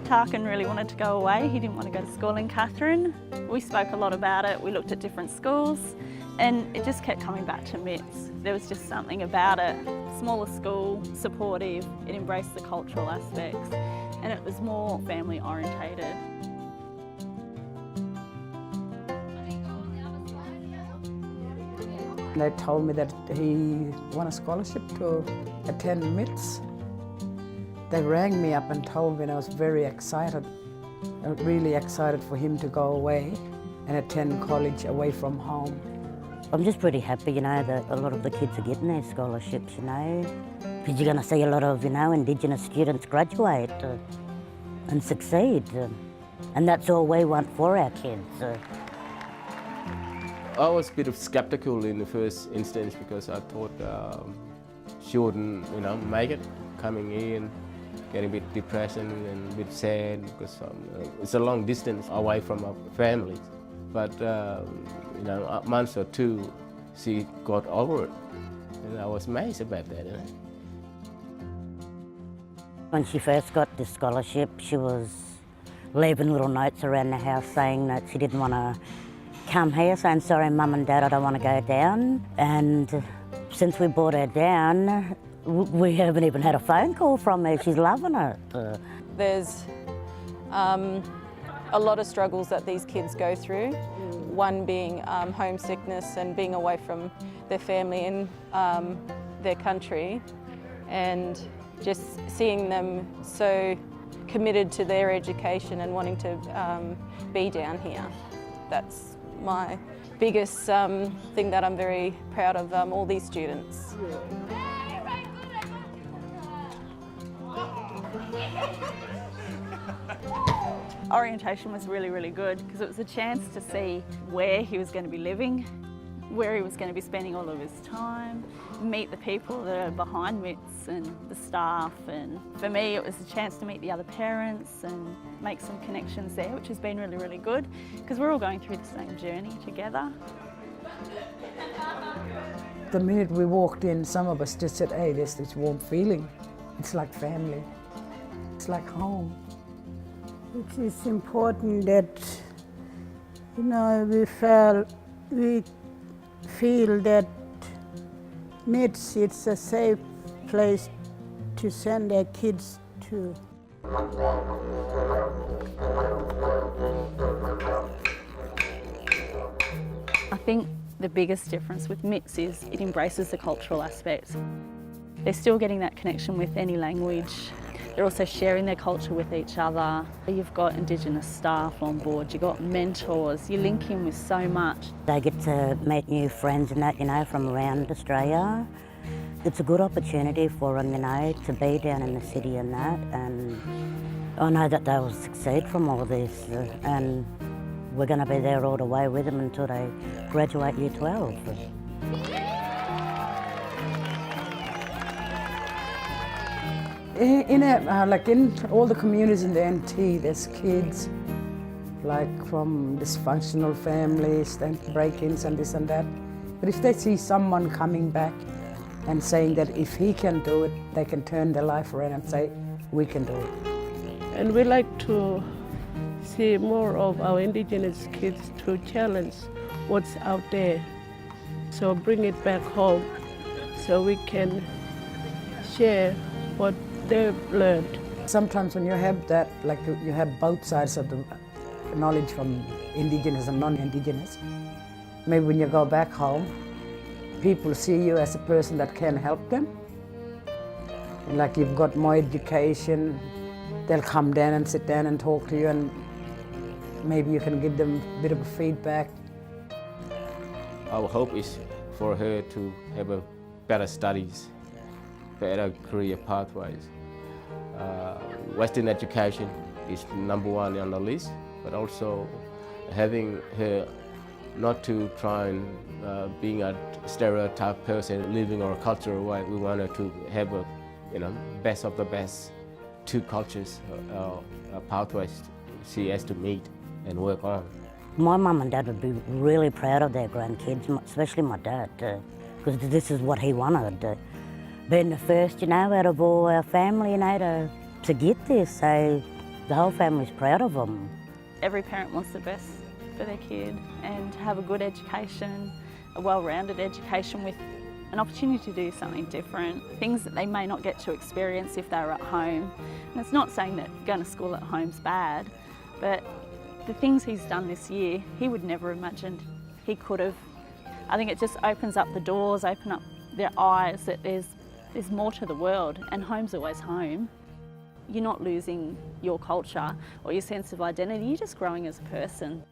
Tarkin really wanted to go away. He didn't want to go to school in Katherine. We spoke a lot about it. We looked at different schools and it just kept coming back to MITS. There was just something about it. Smaller school, supportive, it embraced the cultural aspects and it was more family orientated. They told me that he won a scholarship to attend MITS. They rang me up and told me, and I was very excited, really excited for him to go away and attend college away from home. I'm just pretty happy, you know, that a lot of the kids are getting their scholarships, you know, because you're going to see a lot of, you know, Indigenous students graduate and succeed. And that's all we want for our kids. I was a bit sceptical in the first instance because I thought she wouldn't, you know, make it coming in, getting a bit depressed and a bit sad because it's a long distance away from our families. But you know, a month or two, she got over it, and I was amazed about that. You know? When she first got this scholarship, she was leaving little notes around the house saying that she didn't want to come here, saying, sorry, Mum and Dad, I don't want to go down. And since we brought her down, we haven't even had a phone call from her. She's loving it. There's a lot of struggles that these kids go through. One being homesickness and being away from their family and their country, and just seeing them so committed to their education and wanting to be down here. That's my biggest thing that I'm very proud of all these students. Orientation was really, really good because it was a chance to see where he was going to be living, where he was going to be spending all of his time, meet the people that are behind MITS and the staff, and for me it was a chance to meet the other parents and make some connections there, which has been really, really good because we're all going through the same journey together. The minute we walked in, some of us just said, hey, there's this warm feeling. It's like family. It's like home. It is important that, you know, we feel that MITS, it's a safe place to send our kids to. I think the biggest difference with MITS is it embraces the cultural aspects. They're still getting that connection with any language. They're also sharing their culture with each other. You've got Indigenous staff on board, you've got mentors, you link in with so much. They get to meet new friends and that, you know, from around Australia. It's a good opportunity for them, you know, to be down in the city and that, and I know that they will succeed from all this, and we're going to be there all the way with them until they graduate Year 12. Like in all the communities in the NT, there's kids like from dysfunctional families, then break-ins and this and that. But if they see someone coming back and saying that if he can do it, they can turn their life around and say, we can do it. And we like to see more of our Indigenous kids to challenge what's out there. So bring it back home so we can share what they've learned. Sometimes when you have that, like you have both sides of the knowledge from Indigenous and non-Indigenous, maybe when you go back home, people see you as a person that can help them. And like you've got more education, they'll come down and sit down and talk to you, and maybe you can give them a bit of feedback. Our hope is for her to have a better studies, better career pathways. Western education is #1 on the list, but also having her not to try and being a stereotype person living our cultural way. We want her to have a, you know, best of the best two cultures pathways she has to meet and work on. My mum and dad would be really proud of their grandkids, especially my dad, because this is what he wanted. Being the first, you know, out of all our family, you know, to get this. So The whole family's proud of him. Every parent wants the best for their kid and to have a good education, a well-rounded education with an opportunity to do something different, things that they may not get to experience if they're at home. And it's not saying that going to school at home's bad, but the things he's done this year, he would never imagined he could have. I think it just opens up the doors, open up their eyes that there's more to the world, and home's always home. You're not losing your culture or your sense of identity, you're just growing as a person.